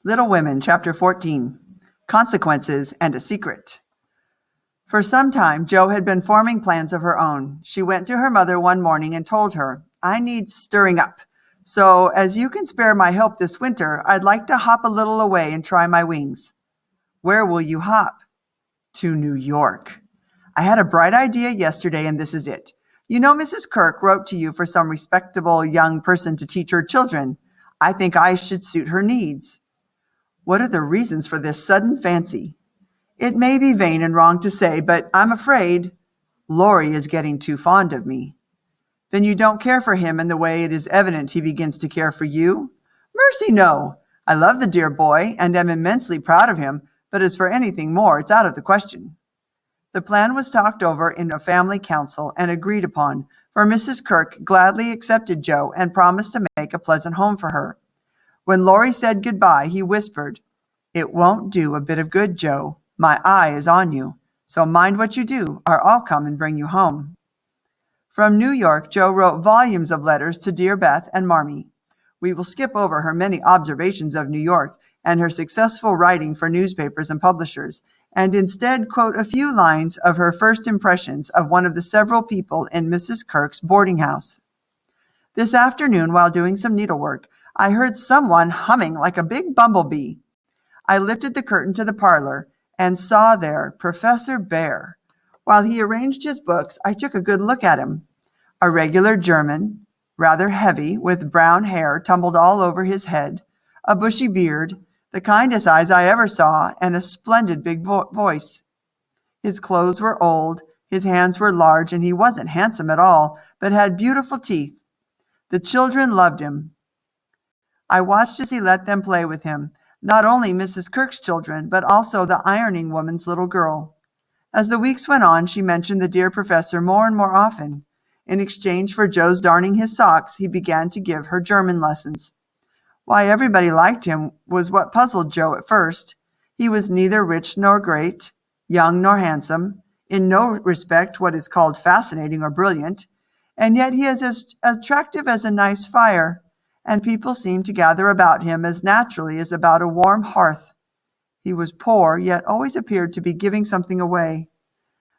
Little Women, Chapter 14, Consequences and a Secret. For some time, Jo had been forming plans of her own. She went to her mother one morning and told her, "I need stirring up. So, as you can spare my help this winter, I'd like to hop a little away and try my wings." "Where will you hop?" "To New York. I had a bright idea yesterday, and this is it. You know Mrs. Kirk wrote to you for some respectable young person to teach her children. I think I should suit her needs." "What are the reasons for this sudden fancy?" "It may be vain and wrong to say, but I'm afraid Laurie is getting too fond of me." "Then you don't care for him in the way it is evident he begins to care for you?" "Mercy, no. I love the dear boy and am immensely proud of him, but as for anything more, it's out of the question." The plan was talked over in a family council and agreed upon, for Mrs. Kirk gladly accepted Jo and promised to make a pleasant home for her. When Laurie said goodbye, he whispered, "It won't do a bit of good, Jo. My eye is on you, so mind what you do, or I'll come and bring you home." From New York, Jo wrote volumes of letters to dear Beth and Marmee. We will skip over her many observations of New York and her successful writing for newspapers and publishers, and instead quote a few lines of her first impressions of one of the several people in Mrs. Kirk's boarding house. "This afternoon, while doing some needlework, I heard someone humming like a big bumblebee. I lifted the curtain to the parlor and saw there Professor Bhaer. While he arranged his books, I took a good look at him. A regular German, rather heavy, with brown hair tumbled all over his head, a bushy beard, the kindest eyes I ever saw, and a splendid big voice. His clothes were old, his hands were large, and he wasn't handsome at all, but had beautiful teeth. The children loved him. I watched as he let them play with him, not only Mrs. Kirk's children, but also the ironing woman's little girl. As the weeks went on, she mentioned the dear professor more and more often. In exchange for Jo's darning his socks, he began to give her German lessons. Why everybody liked him was what puzzled Jo at first. He was neither rich nor great, young nor handsome, in no respect what is called fascinating or brilliant, and yet he is as attractive as a nice fire, and people seemed to gather about him as naturally as about a warm hearth. He was poor, yet always appeared to be giving something away.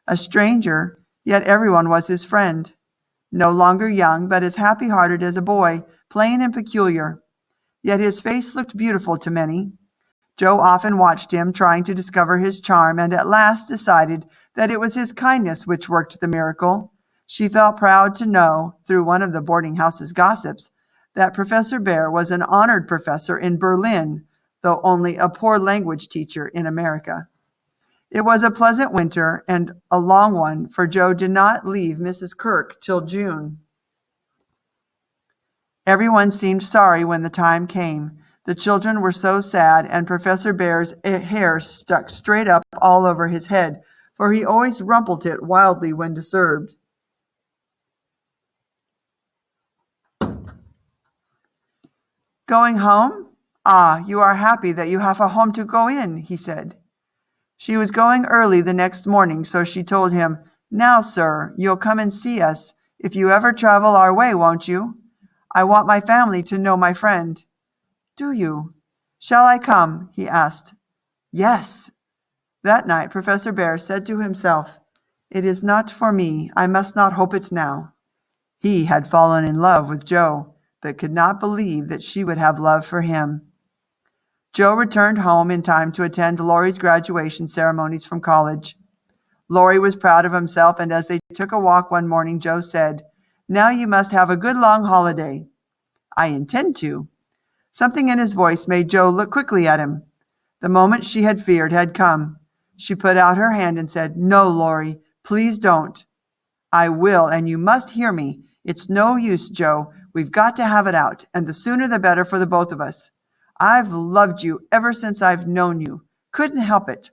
A stranger, yet everyone was his friend. No longer young, but as happy-hearted as a boy, plain and peculiar. Yet his face looked beautiful to many. Jo often watched him, trying to discover his charm, and at last decided that it was his kindness which worked the miracle. She felt proud to know, through one of the boarding house's gossips, that Professor Bhaer was an honored professor in Berlin, though only a poor language teacher in America. It was a pleasant winter and a long one, for Jo did not leave Mrs. Kirk till June. Everyone seemed sorry when the time came. The children were so sad, and Professor Bhaer's hair stuck straight up all over his head, for he always rumpled it wildly when disturbed. "Going home? Ah, you are happy that you have a home to go in," he said. She was going early the next morning, so she told him, "Now, sir, you'll come and see us if you ever travel our way, won't you? I want my family to know my friend." "Do you? Shall I come?" he asked. "Yes." That night Professor Bhaer said to himself, "It is not for me. I must not hope it now." He had fallen in love with Jo, but could not believe that she would have love for him. Jo returned home in time to attend Laurie's graduation ceremonies from college. Laurie was proud of himself, and as they took a walk one morning, Jo said, "Now you must have a good long holiday." "I intend to." Something in his voice made Jo look quickly at him. The moment she had feared had come. She put out her hand and said, "No, Laurie, please don't." "I will, and you must hear me. It's no use, Jo. We've got to have it out, and the sooner the better for the both of us. I've loved you ever since I've known you. Couldn't help it.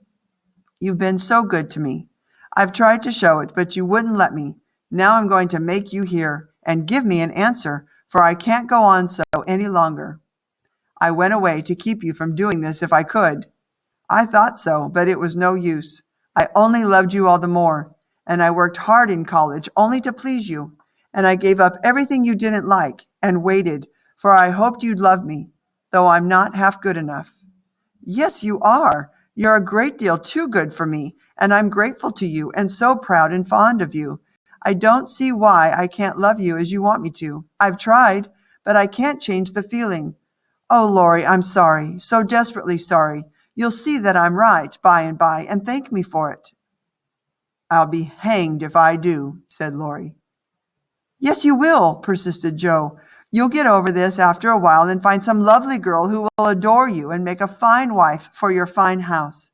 You've been so good to me. I've tried to show it, but you wouldn't let me. Now I'm going to make you hear and give me an answer, for I can't go on so any longer. I went away to keep you from doing this if I could. I thought so, but it was no use. I only loved you all the more, and I worked hard in college only to please you, and I gave up everything you didn't like and waited, for I hoped you'd love me, though I'm not half good enough. Yes, you are. You're a great deal too good for me, and I'm grateful to you and so proud and fond of you. I don't see why I can't love you as you want me to. I've tried, but I can't change the feeling. Oh, Laurie, I'm sorry, so desperately sorry. You'll see that I'm right by and by, and thank me for it. I'll be hanged if I do, said Laurie. Yes, you will, persisted Joe. You'll get over this after a while and find some lovely girl who will adore you and make a fine wife for your fine house.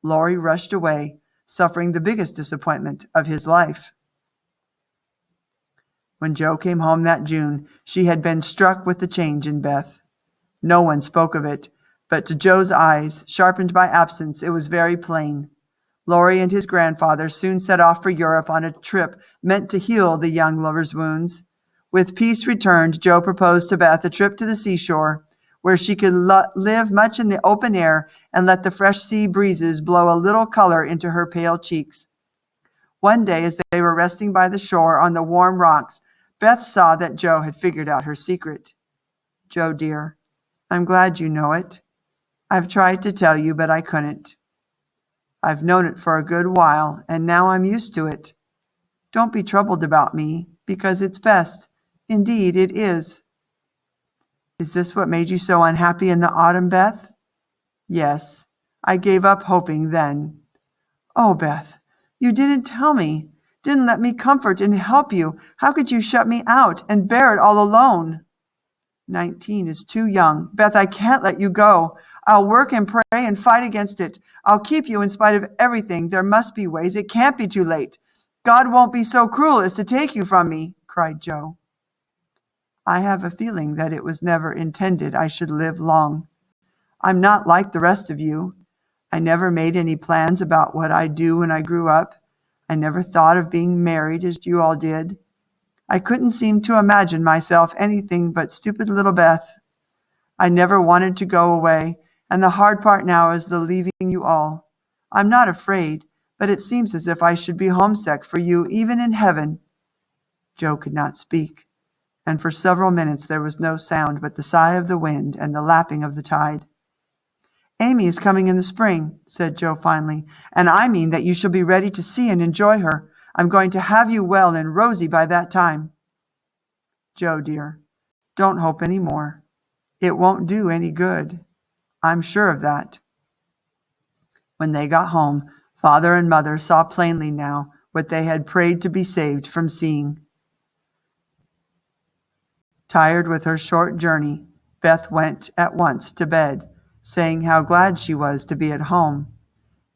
Laurie rushed away, suffering the biggest disappointment of his life. When Joe came home that June, she had been struck with the change in Beth. No one spoke of it, but to Joe's eyes, sharpened by absence, it was very plain. Laurie and his grandfather soon set off for Europe on a trip meant to heal the young lover's wounds. With peace returned, Joe proposed to Beth a trip to the seashore, where she could live much in the open air and let the fresh sea breezes blow a little color into her pale cheeks. One day, as they were resting by the shore on the warm rocks, Beth saw that Joe had figured out her secret. Joe, dear, I'm glad you know it. I've tried to tell you, but I couldn't. I've known it for a good while, and now I'm used to it. Don't be troubled about me, because it's best. Indeed, it is. Is this what made you so unhappy in the autumn, Beth? Yes, I gave up hoping then. Oh, Beth, you didn't tell me, didn't let me comfort and help you. How could you shut me out and bear it all alone? 19 is too young. Beth, I can't let you go. I'll work and pray and fight against it. I'll keep you in spite of everything. There must be ways. It can't be too late. God won't be so cruel as to take you from me, cried Joe. I have a feeling that it was never intended I should live long. I'm not like the rest of you. I never made any plans about what I'd do when I grew up. I never thought of being married as you all did. I couldn't seem to imagine myself anything but stupid little Beth. I never wanted to go away, and the hard part now is the leaving you all. I'm not afraid, but it seems as if I should be homesick for you even in heaven. Joe could not speak, and for several minutes there was no sound but the sigh of the wind and the lapping of the tide. Amy is coming in the spring, said Joe finally, and I mean that you shall be ready to see and enjoy her. I'm going to have you well and rosy by that time. Joe, dear, don't hope any more. It won't do any good. I'm sure of that. When they got home, Father and Mother saw plainly now what they had prayed to be saved from seeing. Tired with her short journey, Beth went at once to bed, saying how glad she was to be at home.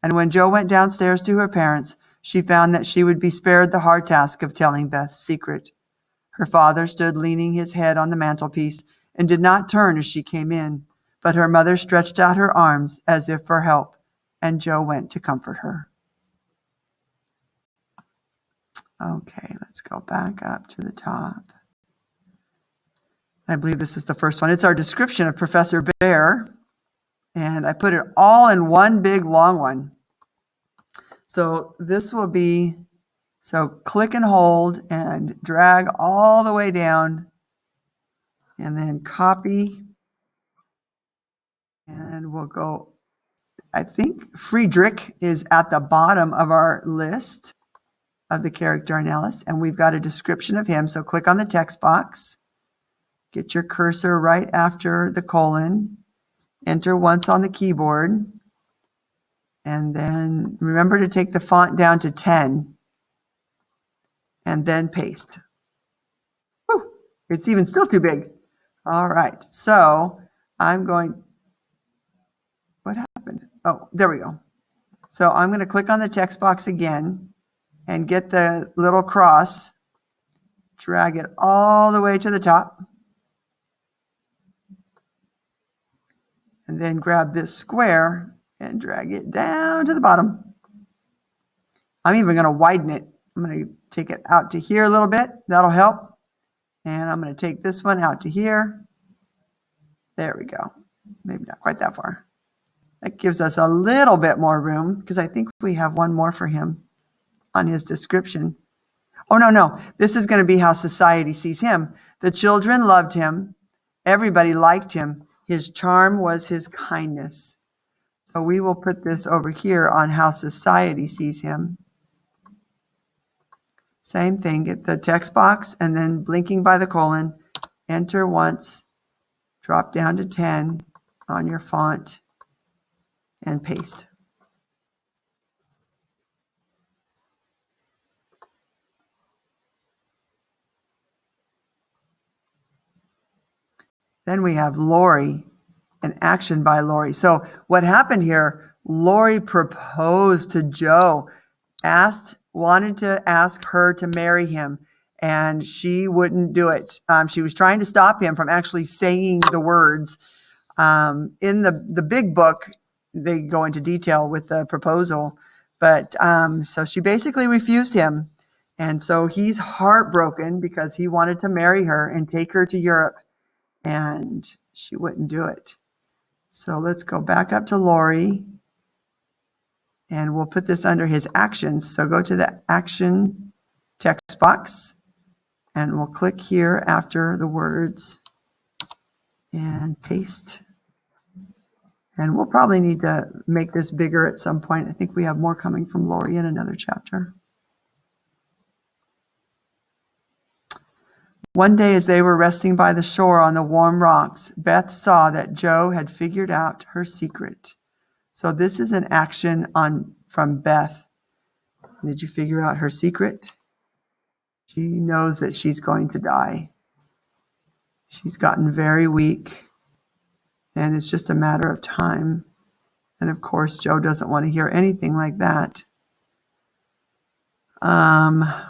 And when Joe went downstairs to her parents, she found that she would be spared the hard task of telling Beth's secret. Her father stood leaning his head on the mantelpiece and did not turn as she came in, but her mother stretched out her arms as if for help, and Joe went to comfort her. Okay, let's go back up to the top. I believe this is the first one. It's our description of Professor Bear, and I put it all in one big long one. So this will be, so click and hold and drag all the way down and then copy. And we'll go, I think Friedrich is at the bottom of our list of the character analysis, and we've got a description of him. So click on the text box, get your cursor right after the colon, enter once on the keyboard, and then remember to take the font down to 10, and then paste. Whew, it's even still too big. All right, so I'm going, what happened? Oh, there we go. So I'm going to click on the text box again and get the little cross, drag it all the way to the top, and then grab this square and drag it down to the bottom. I'm even going to widen it. I'm going to take it out to here a little bit. That'll help. And I'm going to take this one out to here. There we go. Maybe not quite that far. That gives us a little bit more room because I think we have one more for him on his description. Oh, no. This is going to be how society sees him. The children loved him. Everybody liked him. His charm was his kindness. So we will put this over here on how society sees him. Same thing, get the text box and then blinking by the colon, enter once, drop down to 10 on your font, and paste. Then we have Lori, an action by Lori. So what happened here, Lori proposed to Joe, wanted to ask her to marry him, and she wouldn't do it. She was trying to stop him from actually saying the words. In the big book, they go into detail with the proposal, but so she basically refused him. And so he's heartbroken because he wanted to marry her and take her to Europe, and she wouldn't do it. So let's go back up to Lori, and we'll put this under his actions. So go to the action text box, and we'll click here after the words and paste. And we'll probably need to make this bigger at some point. I think we have more coming from Lori in another chapter. One day as they were resting by the shore on the warm rocks, Beth saw that Joe had figured out her secret. So this is an action from Beth. Did you figure out her secret? She knows that she's going to die. She's gotten very weak, and it's just a matter of time. And of course, Joe doesn't want to hear anything like that.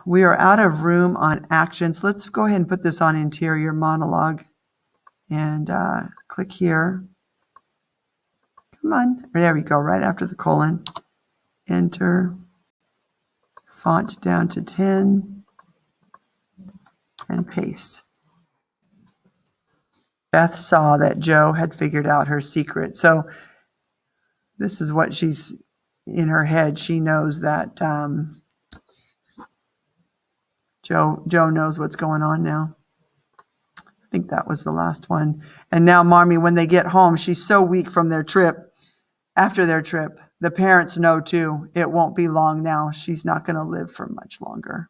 We are out of room on actions. Let's go ahead and put this on interior monologue and click here. Come on. There we go, right after the colon. Enter. Font down to 10 and paste. Beth saw that Joe had figured out her secret. So this is what she's in her head. She knows that Joe knows what's going on now. I think that was the last one. And now Marmee, when they get home, she's so weak from their trip. After their trip, the parents know too, it won't be long now. She's not going to live for much longer.